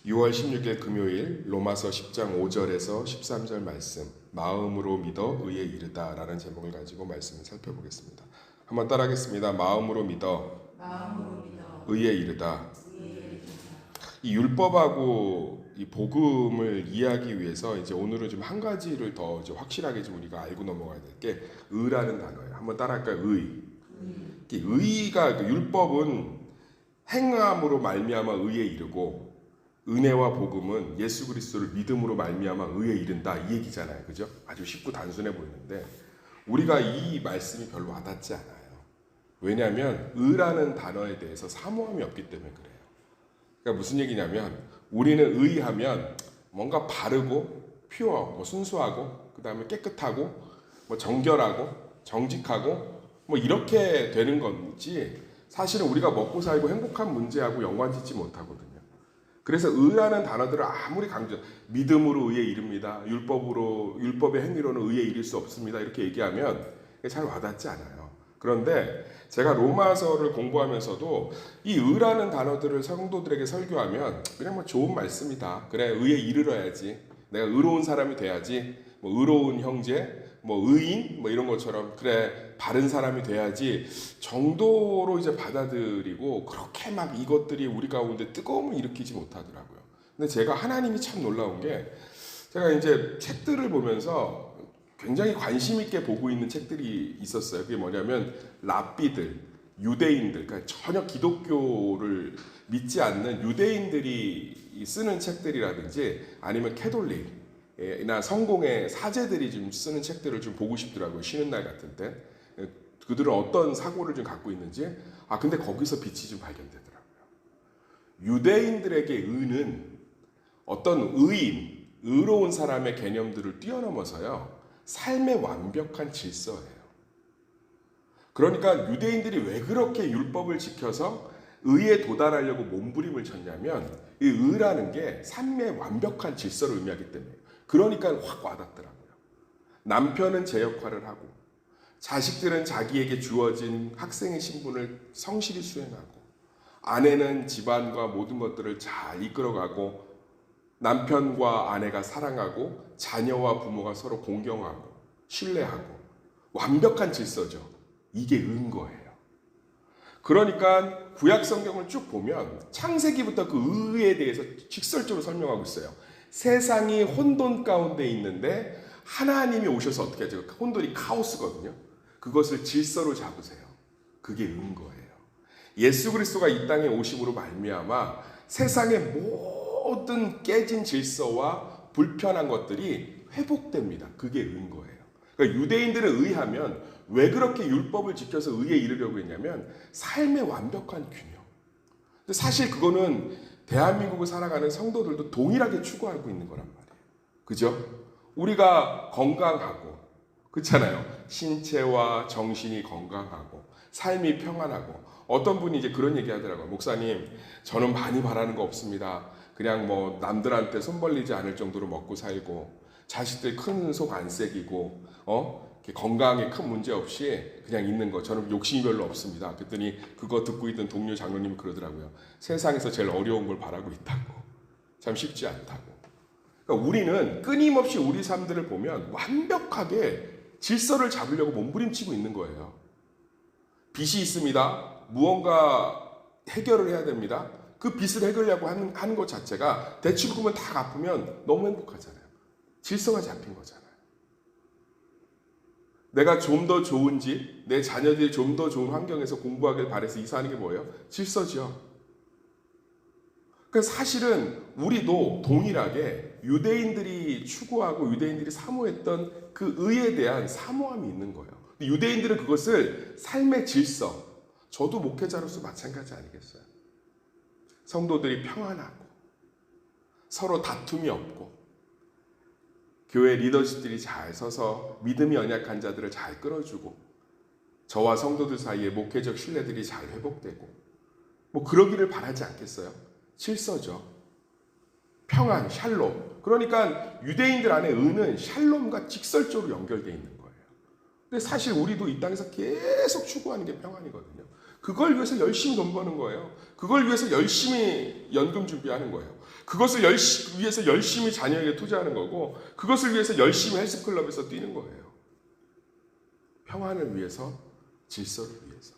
6월 16일 금요일 로마서 10장 5절에서 13절 말씀 마음으로 믿어 의에 이르다 라는 제목을 가지고 말씀을 살펴보겠습니다. 한번 따라하겠습니다. 마음으로 믿어 의에 이르다. 이 율법하고 이 복음을 이해하기 위해서 이제 오늘은 좀 한 가지를 더 확실하게 좀 우리가 알고 넘어가야 될 게 의라는 단어예요. 한번 따라할까요? 의가 율법은 행함으로 말미암아 의에 이르고 은혜와 복음은 예수 그리스도를 믿음으로 말미암아 의에 이른다 이 얘기잖아요. 그죠? 아주 쉽고 단순해 보이는데 우리가 이 말씀이 별로 와닿지 않아요. 왜냐하면 의라는 단어에 대해서 사모함이 없기 때문에 그래요. 그러니까 무슨 얘기냐면 우리는 의하면 뭔가 바르고 퓨어, 순수하고 그 다음에 깨끗하고 정결하고 정직하고 이렇게 되는 건지 사실은 우리가 먹고 살고 행복한 문제하고 연관짓지 못하거든요. 그래서 의라는 단어들을 아무리 믿음으로 의에 이릅니다. 율법의 행위로는 의에 이를 수 없습니다. 이렇게 얘기하면 잘 와닿지 않아요. 그런데 제가 로마서를 공부하면서도 이 의라는 단어들을 성도들에게 설교하면 그냥 좋은 말씀이다. 그래, 의에 이르러야지. 내가 의로운 사람이 돼야지. 의로운 형제, 의인, 이런 것처럼 그래, 바른 사람이 돼야지 정도로 이제 받아들이고 그렇게 막 이것들이 우리 가운데 뜨거움을 일으키지 못하더라고요. 근데 제가 하나님이 참 놀라운 게 제가 이제 책들을 보면서 굉장히 관심 있게 보고 있는 책들이 있었어요. 그게 뭐냐면 랍비들, 유대인들, 그러니까 전혀 기독교를 믿지 않는 유대인들이 쓰는 책들이라든지 아니면 캐톨릭 나 성공의 사제들이 좀 쓰는 책들을 좀 보고 싶더라고요. 쉬는 날 같은 때. 그들은 어떤 사고를 좀 갖고 있는지. 근데 거기서 빛이 좀 발견되더라고요. 유대인들에게 의는 어떤 의인, 의로운 사람의 개념들을 뛰어넘어서요. 삶의 완벽한 질서예요. 그러니까 유대인들이 왜 그렇게 율법을 지켜서 의에 도달하려고 몸부림을 쳤냐면 이 의라는 게 삶의 완벽한 질서를 의미하기 때문에 그러니까 확 와닿더라고요. 남편은 제 역할을 하고 자식들은 자기에게 주어진 학생의 신분을 성실히 수행하고 아내는 집안과 모든 것들을 잘 이끌어가고 남편과 아내가 사랑하고 자녀와 부모가 서로 공경하고 신뢰하고 완벽한 질서죠. 이게 의인 거예요. 그러니까 구약 성경을 쭉 보면 창세기부터 그 의에 대해서 직설적으로 설명하고 있어요. 세상이 혼돈 가운데 있는데 하나님이 오셔서 어떻게 하죠? 혼돈이 카오스거든요. 그것을 질서로 잡으세요. 그게 의인 거예요. 예수 그리스도가 이 땅에 오심으로 말미암아 세상의 모든 깨진 질서와 불편한 것들이 회복됩니다. 그게 의인 거예요. 그러니까 유대인들은 의하면 왜 그렇게 율법을 지켜서 의에 이르려고 했냐면 삶의 완벽한 균형. 근데 사실 그거는 대한민국을 살아가는 성도들도 동일하게 추구하고 있는 거란 말이에요. 그죠? 우리가 건강하고 그렇잖아요. 신체와 정신이 건강하고 삶이 평안하고 어떤 분이 이제 그런 얘기 하더라고요. 목사님, 저는 많이 바라는 거 없습니다. 그냥 남들한테 손 벌리지 않을 정도로 먹고 살고 자식들 큰 속 안 새기고 건강에 큰 문제 없이 그냥 있는 거. 저는 욕심이 별로 없습니다. 그랬더니 그거 듣고 있던 동료 장로님이 그러더라고요. 세상에서 제일 어려운 걸 바라고 있다고. 참 쉽지 않다고. 그러니까 우리는 끊임없이 우리 삶들을 보면 완벽하게 질서를 잡으려고 몸부림치고 있는 거예요. 빚이 있습니다. 무언가 해결을 해야 됩니다. 그 빚을 해결하려고 하는 것 자체가 대출금은 다 갚으면 너무 행복하잖아요. 질서가 잡힌 거잖아요. 내가 좀 더 좋은 집, 내 자녀들이 좀 더 좋은 환경에서 공부하길 바라서 이사하는 게 뭐예요? 질서죠. 그래서 사실은 우리도 동일하게 유대인들이 추구하고 유대인들이 사모했던 그 의에 대한 사모함이 있는 거예요. 유대인들은 그것을 삶의 질서, 저도 목회자로서 마찬가지 아니겠어요? 성도들이 평안하고 서로 다툼이 없고 교회 리더십들이 잘 서서 믿음이 연약한 자들을 잘 끌어주고 저와 성도들 사이에 목회적 신뢰들이 잘 회복되고 그러기를 바라지 않겠어요? 질서죠. 평안, 샬롬. 그러니까 유대인들 안에 의는 샬롬과 직설적으로 연결되어 있는 거예요. 근데 사실 우리도 이 땅에서 계속 추구하는 게 평안이거든요. 그걸 위해서 열심히 돈 버는 거예요. 그걸 위해서 열심히 연금 준비하는 거예요. 그것을 위해서 열심히 자녀에게 투자하는 거고, 그것을 위해서 열심히 헬스클럽에서 뛰는 거예요. 평안을 위해서, 질서를 위해서.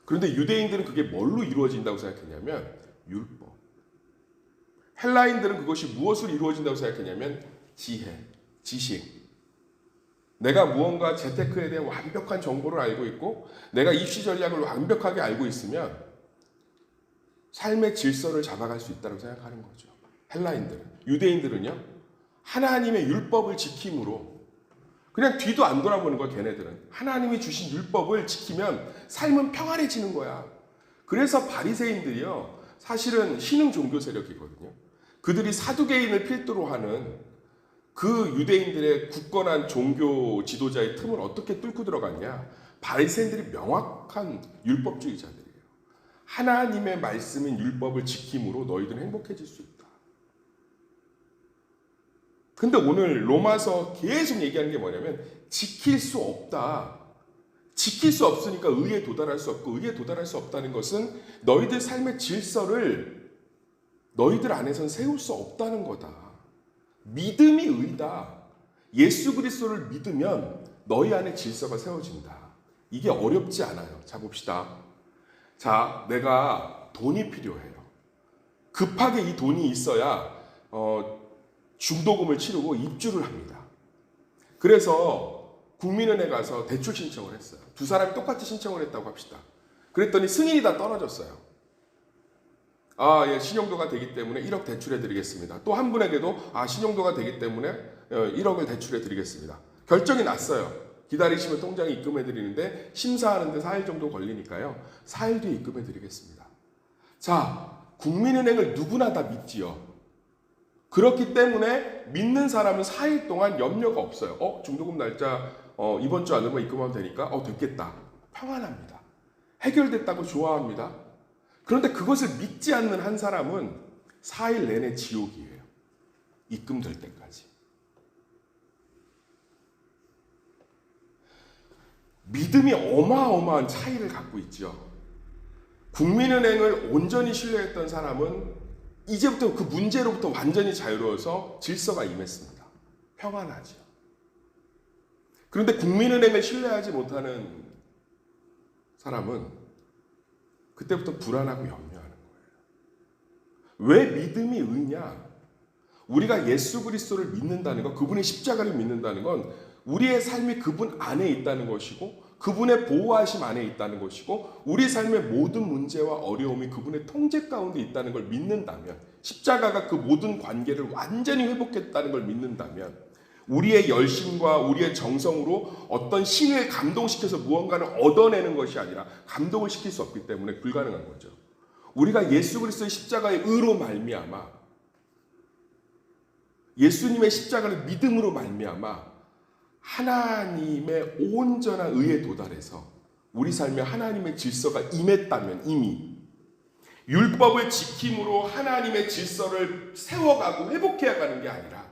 그런데 유대인들은 그게 뭘로 이루어진다고 생각했냐면 율법. 헬라인들은 그것이 무엇으로 이루어진다고 생각했냐면 지혜, 지식. 내가 무언가 재테크에 대한 완벽한 정보를 알고 있고 내가 입시 전략을 완벽하게 알고 있으면 삶의 질서를 잡아갈 수 있다고 생각하는 거죠. 헬라인들은. 유대인들은요. 하나님의 율법을 지킴으로 그냥 뒤도 안 돌아보는 거야. 걔네들은. 하나님이 주신 율법을 지키면 삶은 평안해지는 거야. 그래서 바리새인들이요. 사실은 신흥 종교 세력이거든요. 그들이 사두개인을 필두로 하는 그 유대인들의 굳건한 종교 지도자의 틈을 어떻게 뚫고 들어갔냐? 바리새인들이 명확한 율법주의자들이에요. 하나님의 말씀인 율법을 지킴으로 너희들은 행복해질 수 있다. 근데 오늘 로마서 계속 얘기하는 게 뭐냐면 지킬 수 없다. 지킬 수 없으니까 의에 도달할 수 없고 의에 도달할 수 없다는 것은 너희들 삶의 질서를 너희들 안에선 세울 수 없다는 거다. 믿음이 의다. 예수 그리스도를 믿으면 너희 안에 질서가 세워진다. 이게 어렵지 않아요. 자 봅시다. 자, 내가 돈이 필요해요. 급하게 이 돈이 있어야 중도금을 치르고 입주를 합니다. 그래서 국민은행에 가서 대출 신청을 했어요. 두 사람이 똑같이 신청을 했다고 합시다. 그랬더니 승인이 다 떨어졌어요. 예, 신용도가 되기 때문에 1억 대출해 드리겠습니다. 또 한 분에게도 신용도가 되기 때문에 1억을 대출해 드리겠습니다. 결정이 났어요. 기다리시면 통장에 입금해 드리는데 심사하는데 4일 정도 걸리니까요. 4일 뒤에 입금해 드리겠습니다. 자, 국민은행을 누구나 다 믿지요. 그렇기 때문에 믿는 사람은 4일 동안 염려가 없어요. 중도금 날짜 이번 주 안에만 입금하면 되니까 됐겠다. 평안합니다. 해결됐다고 좋아합니다. 그런데 그것을 믿지 않는 한 사람은 4일 내내 지옥이에요. 입금될 때까지. 믿음이 어마어마한 차이를 갖고 있죠. 국민은행을 온전히 신뢰했던 사람은 이제부터 그 문제로부터 완전히 자유로워서 질서가 임했습니다. 평안하죠. 그런데 국민은행을 신뢰하지 못하는 사람은 그때부터 불안하고 염려하는 거예요. 왜 믿음이 의냐? 우리가 예수 그리스도를 믿는다는 것, 그분의 십자가를 믿는다는 건 우리의 삶이 그분 안에 있다는 것이고 그분의 보호하심 안에 있다는 것이고 우리 삶의 모든 문제와 어려움이 그분의 통제 가운데 있다는 걸 믿는다면 십자가가 그 모든 관계를 완전히 회복했다는 걸 믿는다면 우리의 열심과 우리의 정성으로 어떤 신을 감동시켜서 무언가를 얻어내는 것이 아니라 감동을 시킬 수 없기 때문에 불가능한 거죠. 우리가 예수 그리스도의 십자가의 의로 말미암아 예수님의 십자가를 믿음으로 말미암아 하나님의 온전한 의에 도달해서 우리 삶에 하나님의 질서가 임했다면 이미 율법을 지킴으로 하나님의 질서를 세워가고 회복해야 가는 게 아니라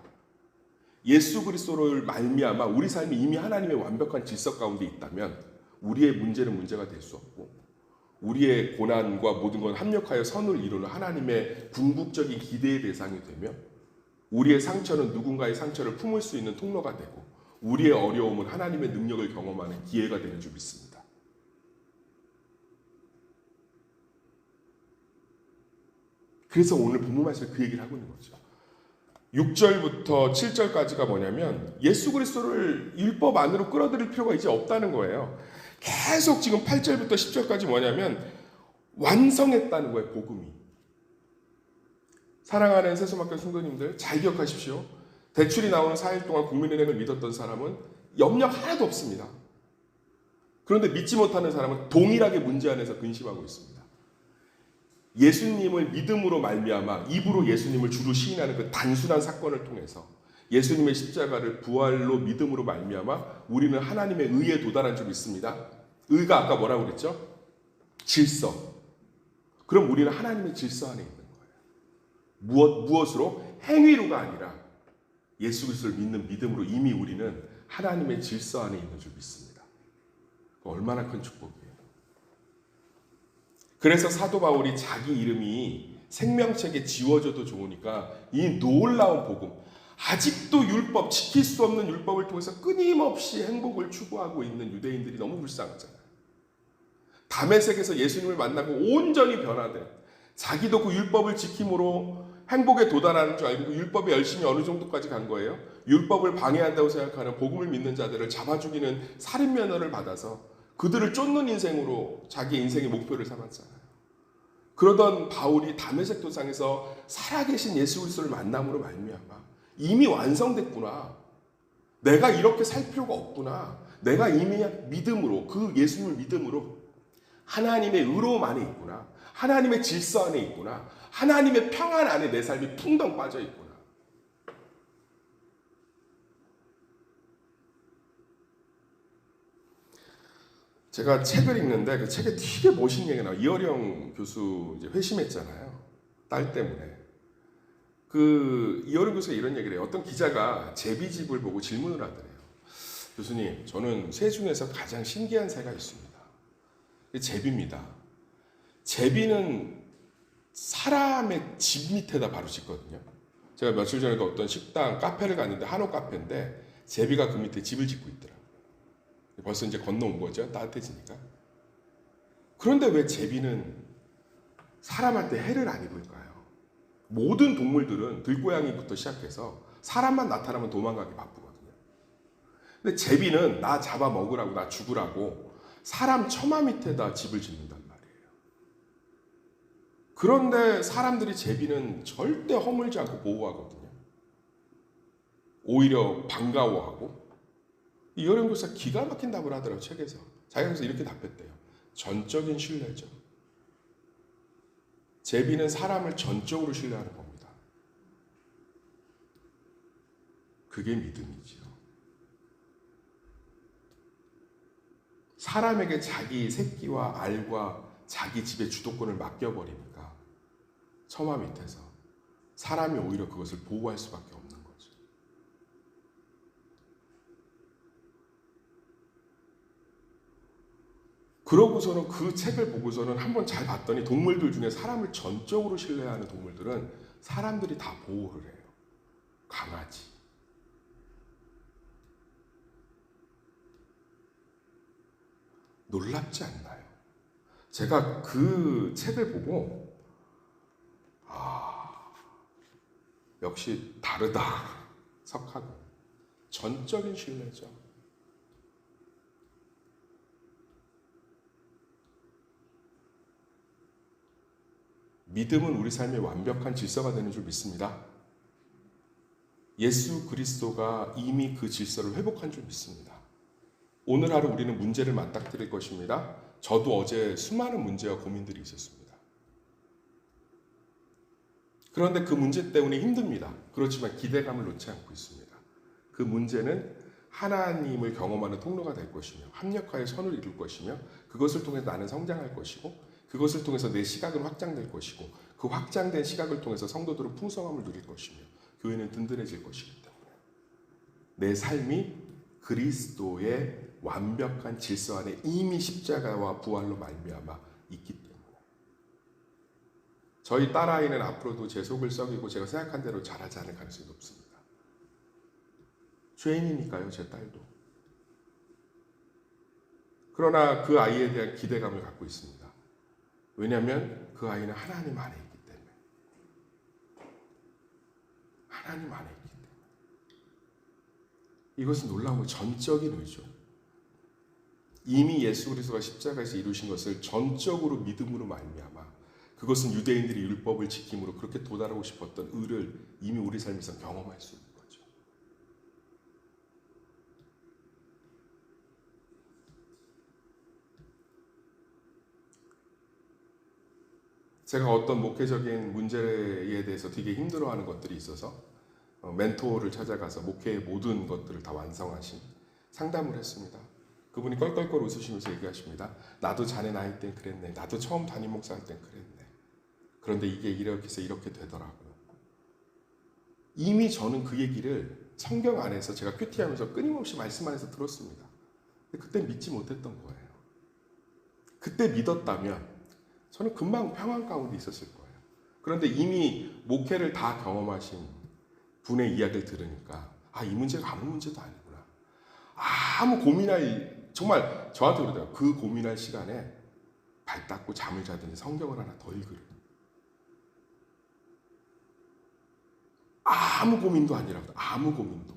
예수 그리스도를 말미암아 우리 삶이 이미 하나님의 완벽한 질서 가운데 있다면 우리의 문제는 문제가 될 수 없고 우리의 고난과 모든 건 합력하여 선을 이루는 하나님의 궁극적인 기대의 대상이 되며 우리의 상처는 누군가의 상처를 품을 수 있는 통로가 되고 우리의 어려움은 하나님의 능력을 경험하는 기회가 되는 줄 믿습니다. 그래서 오늘 본문 말씀에 그 얘기를 하고 있는 거죠. 6절부터 7절까지가 뭐냐면 예수 그리스도를 율법 안으로 끌어들일 필요가 이제 없다는 거예요. 계속 지금 8절부터 10절까지 뭐냐면 완성했다는 거예요. 복음이. 사랑하는 세수막교 성도님들 잘 기억하십시오. 대출이 나오는 4일 동안 국민은행을 믿었던 사람은 염려 하나도 없습니다. 그런데 믿지 못하는 사람은 동일하게 문제 안에서 근심하고 있습니다. 예수님을 믿음으로 말미암아 입으로 예수님을 주로 시인하는 그 단순한 사건을 통해서 예수님의 십자가를 부활로 믿음으로 말미암아 우리는 하나님의 의에 도달한 줄 믿습니다. 의가 아까 뭐라고 그랬죠? 질서. 그럼 우리는 하나님의 질서 안에 있는 거예요. 무엇으로? 행위로가 아니라 예수 그리스도를 믿는 믿음으로 이미 우리는 하나님의 질서 안에 있는 줄 믿습니다. 얼마나 큰 축복이에요. 그래서 사도 바울이 자기 이름이 생명책에 지워져도 좋으니까 이 놀라운 복음, 아직도 율법, 지킬 수 없는 율법을 통해서 끊임없이 행복을 추구하고 있는 유대인들이 너무 불쌍하잖아요. 다메섹에서 예수님을 만나고 온전히 변화된, 자기도 그 율법을 지킴으로 행복에 도달하는 줄 알고 그 율법에 열심히 어느 정도까지 간 거예요. 율법을 방해한다고 생각하는 복음을 믿는 자들을 잡아 죽이는 살인 면허를 받아서 그들을 쫓는 인생으로 자기 인생의 목표를 삼았잖아요. 그러던 바울이 다메섹 도상에서 살아계신 예수 그리스도를 만남으로 말미암아 이미 완성됐구나. 내가 이렇게 살 필요가 없구나. 내가 이미 믿음으로, 그 예수님을 믿음으로 하나님의 의로움 안에 있구나. 하나님의 질서 안에 있구나. 하나님의 평안 안에 내 삶이 풍덩 빠져 있구나. 제가 책을 읽는데 그 책에 되게 멋있는 얘기가 나와요. 이어령 교수 이제 회심했잖아요. 딸 때문에. 그 이어령 교수가 이런 얘기를 해요. 어떤 기자가 제비집을 보고 질문을 하더래요. 교수님, 저는 새 중에서 가장 신기한 새가 있습니다. 제비입니다. 제비는 사람의 집 밑에다 바로 짓거든요. 제가 며칠 전에 어떤 식당, 카페를 갔는데 한옥 카페인데 제비가 그 밑에 집을 짓고 있더라고요. 벌써 이제 건너온 거죠. 따뜻해지니까. 그런데 왜 제비는 사람한테 해를 안 입을까요? 모든 동물들은 들고양이부터 시작해서 사람만 나타나면 도망가기 바쁘거든요. 근데 제비는 나 잡아먹으라고, 나 죽으라고 사람 처마 밑에다 집을 짓는단 말이에요. 그런데 사람들이 제비는 절대 허물지 않고 보호하거든요. 오히려 반가워하고. 이어령 교수가 기가 막힌 답을 하더라고요. 책에서. 자기가 그래서 이렇게 답했대요. 전적인 신뢰죠. 제비는 사람을 전적으로 신뢰하는 겁니다. 그게 믿음이지요. 사람에게 자기 새끼와 알과 자기 집의 주도권을 맡겨버리니까 처마 밑에서 사람이 오히려 그것을 보호할 수밖에 없는 거죠. 그러고서는 그 책을 보고서는 한번 잘 봤더니 동물들 중에 사람을 전적으로 신뢰하는 동물들은 사람들이 다 보호를 해요. 강아지. 놀랍지 않나요? 제가 그 책을 보고 역시 다르다. 석하고 전적인 신뢰죠. 믿음은 우리 삶의 완벽한 질서가 되는 줄 믿습니다. 예수 그리스도가 이미 그 질서를 회복한 줄 믿습니다. 오늘 하루 우리는 문제를 맞닥뜨릴 것입니다. 저도 어제 수많은 문제와 고민들이 있었습니다. 그런데 그 문제 때문에 힘듭니다. 그렇지만 기대감을 놓지 않고 있습니다. 그 문제는 하나님을 경험하는 통로가 될 것이며 합력하여 선을 이룰 것이며 그것을 통해서 나는 성장할 것이고 그것을 통해서 내 시각은 확장될 것이고 그 확장된 시각을 통해서 성도들은 풍성함을 누릴 것이며 교회는 든든해질 것이기 때문에 내 삶이 그리스도의 완벽한 질서 안에 이미 십자가와 부활로 말미암아 있기 때문에 저희 딸아이는 앞으로도 제 속을 썩이고 제가 생각한 대로 자라지 않을 가능성이 높습니다. 죄인이니까요, 제 딸도. 그러나 그 아이에 대한 기대감을 갖고 있습니다. 왜냐하면 그 아이는 하나님 안에 있기 때문에. 하나님 안에 있기 때문에. 이것은 놀라운 전적인 의죠. 이미 예수 그리스도가 십자가에서 이루신 것을 전적으로 믿음으로 말미암아 그것은 유대인들이 율법을 지킴으로 그렇게 도달하고 싶었던 의를 이미 우리 삶에서 경험할 수 있는 거죠. 제가 어떤 목회적인 문제에 대해서 되게 힘들어하는 것들이 있어서 멘토를 찾아가서 목회의 모든 것들을 다 완성하신 상담을 했습니다. 그분이 껄껄껄 웃으시면서 얘기하십니다. 나도 자네 나이 땐 그랬네. 나도 처음 담임 목사 할 땐 그랬네. 그런데 이게 이렇게 해서 이렇게 되더라고요. 이미 저는 그 얘기를 성경 안에서 제가 큐티하면서 끊임없이 말씀 안에서 들었습니다. 근데 그때 믿지 못했던 거예요. 그때 믿었다면 저는 금방 평안 가운데 있었을 거예요. 그런데 이미 목회를 다 경험하신 분의 이야기를 들으니까 이 문제가 아무 문제도 아니구나. 아무 고민할, 정말 저한테 그러더라고요. 그 고민할 시간에 발 닦고 잠을 자든지 성경을 하나 더 읽으래. 아무 고민도 아니라고. 아무 고민도.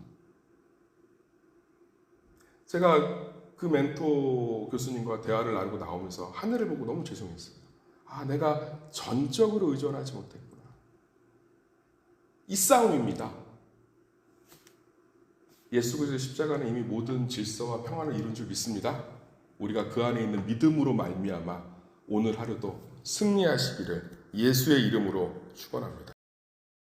제가 그 멘토 교수님과 대화를 나누고 나오면서 하늘을 보고 너무 죄송했어요. 내가 전적으로 의존하지 못했구나. 이 싸움입니다. 예수 그리스도의 십자가는 이미 모든 질서와 평안을 이룬 줄 믿습니다. 우리가 그 안에 있는 믿음으로 말미암아 오늘 하루도 승리하시기를 예수의 이름으로 축원합니다.